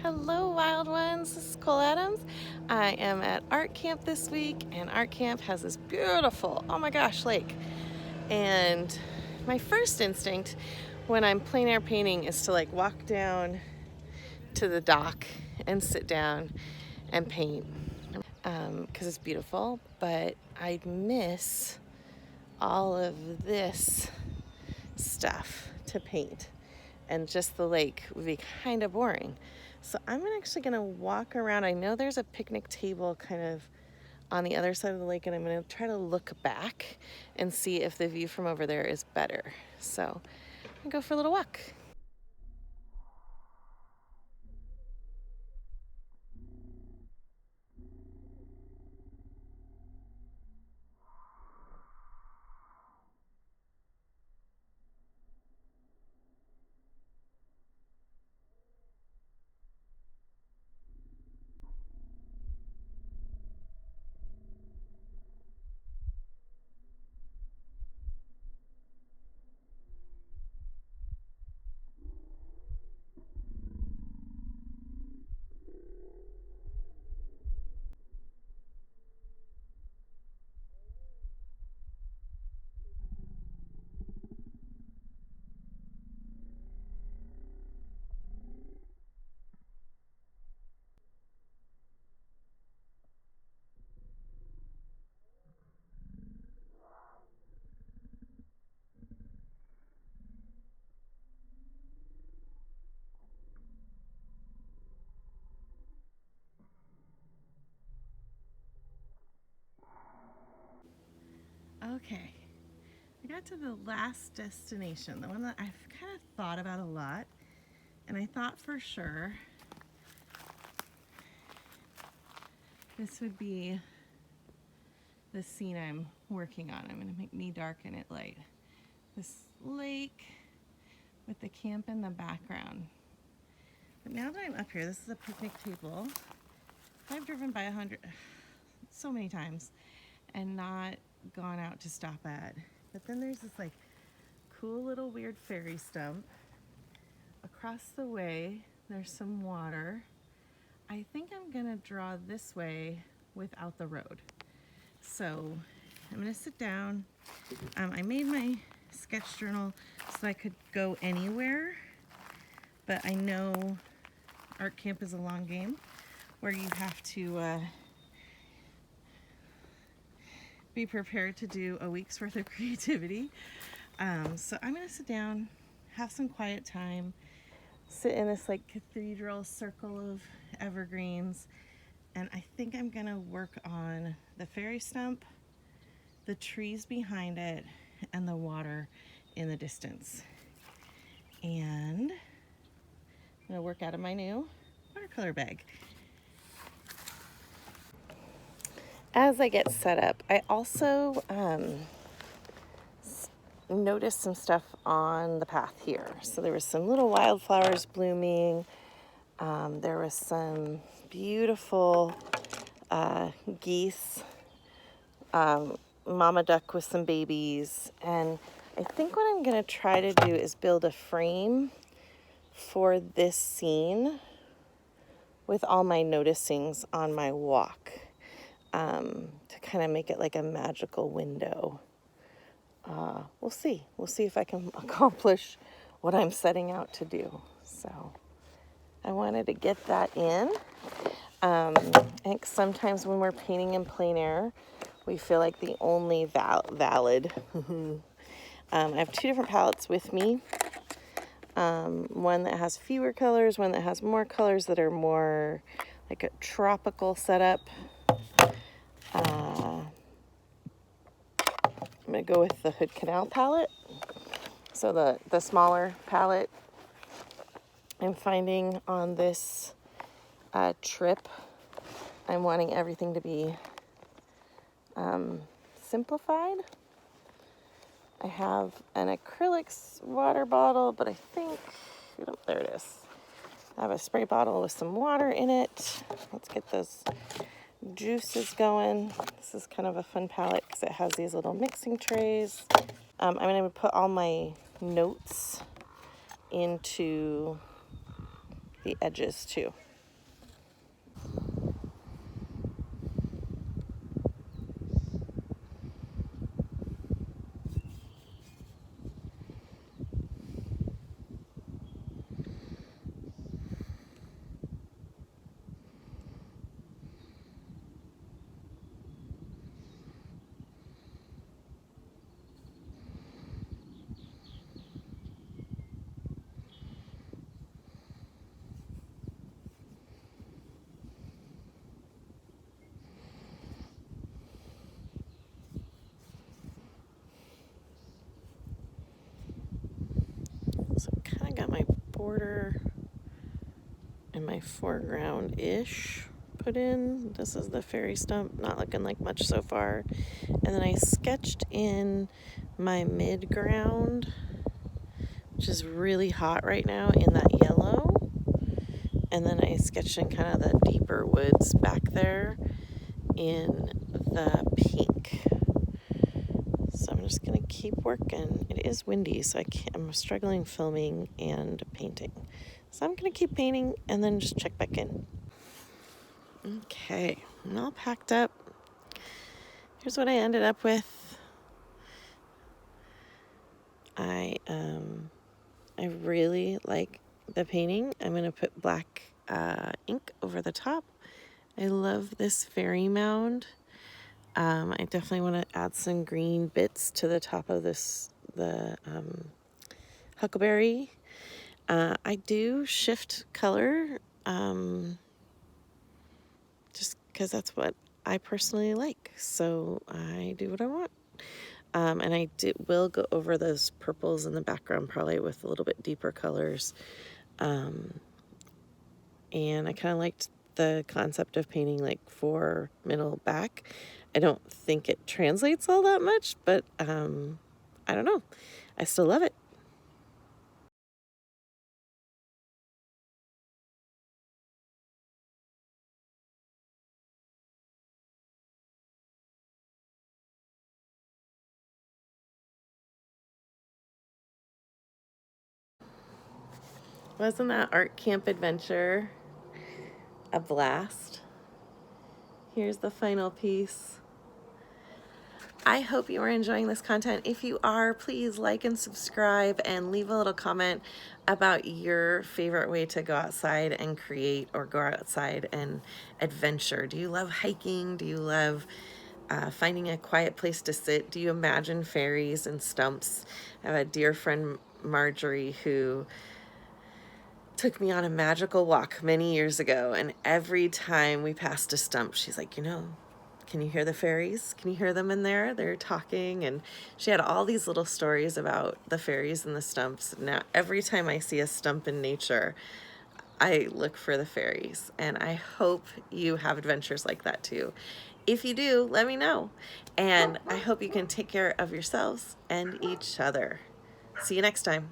Hello, wild ones. This is Cole Adams. I am at art camp this week, and art camp has this beautiful, oh my gosh, lake. And my first instinct when I'm plein air painting is to like walk down to the dock and sit down and paint because it's beautiful, but I'd miss all of this stuff to paint, and just the lake would be kind of boring. So I'm actually going to walk around. I know there's a picnic table kind of on the other side of the lake, and I'm going to try to look back and see if the view from over there is better. So I'm going to go for a little walk. Okay, I got to the last destination, the one that I've kind of thought about a lot, and I thought for sure this would be the scene I'm working on. I'm going to make me darken it light. This lake with the camp in the background. But now that I'm up here, this is a picnic table. I've driven by so many times and not gone out to stop at. But then there's this like cool little weird fairy stump. Across the way, there's some water. I think I'm gonna draw this way without the road. So I'm gonna sit down. I made my sketch journal so I could go anywhere, but I know art camp is a long game where you have to be prepared to do a week's worth of creativity. So I'm gonna sit down, have some quiet time, sit in this like cathedral circle of evergreens, and I think I'm gonna work on the fairy stump, the trees behind it, and the water in the distance. And I'm gonna work out of my new watercolor bag. As I get set up, I also noticed some stuff on the path here. So there was some little wildflowers blooming. There was some beautiful geese, mama duck with some babies. And I think what I'm gonna try to do is build a frame for this scene with all my noticings on my walk, to kind of make it like a magical window. We'll see. We'll see if I can accomplish what I'm setting out to do. So I wanted to get that in. I think sometimes when we're painting in plein air, we feel like the only valid. I have two different palettes with me. One that has fewer colors, one that has more colors that are more like a tropical setup. I'm going to go with the Hood Canal palette. So the smaller palette I'm finding on this trip, I'm wanting everything to be simplified. I have an acrylics water bottle, but I think, there it is. I have a spray bottle with some water in it. Let's get those juices going. This is kind of a fun palette because it has these little mixing trays. I'm going to put all my notes into the edges too. border and my foreground-ish put in. This is the fairy stump, not looking like much so far. And then I sketched in my mid-ground, which is really hot right now, in that yellow. And then I sketched in kind of the deeper woods back there in the pink. So I'm just gonna keep working. It is windy, so I'm struggling filming and painting. So I'm gonna keep painting and then just check back in. Okay, I'm all packed up. Here's what I ended up with. I really like the painting. I'm gonna put black ink over the top. I love this fairy mound. I definitely want to add some green bits to the top of the huckleberry. I do shift color, just because that's what I personally like. So I do what I want. And I will go over those purples in the background probably with a little bit deeper colors. And I kind of liked the concept of painting like fore, middle, back. I don't think it translates all that much, but I don't know. I still love it. Wasn't that art camp adventure a blast? Here's the final piece. I hope you are enjoying this content. If you are, please like and subscribe and leave a little comment about your favorite way to go outside and create, or go outside and adventure. Do you love hiking? Do you love finding a quiet place to sit? Do you imagine fairies and stumps? I have a dear friend, Marjorie, who took me on a magical walk many years ago, and every time we passed a stump, she's like, can you hear the fairies? Can you hear them in there? They're talking. And she had all these little stories about the fairies and the stumps. Now, every time I see a stump in nature, I look for the fairies. And I hope you have adventures like that too. If you do, let me know. And I hope you can take care of yourselves and each other. See you next time.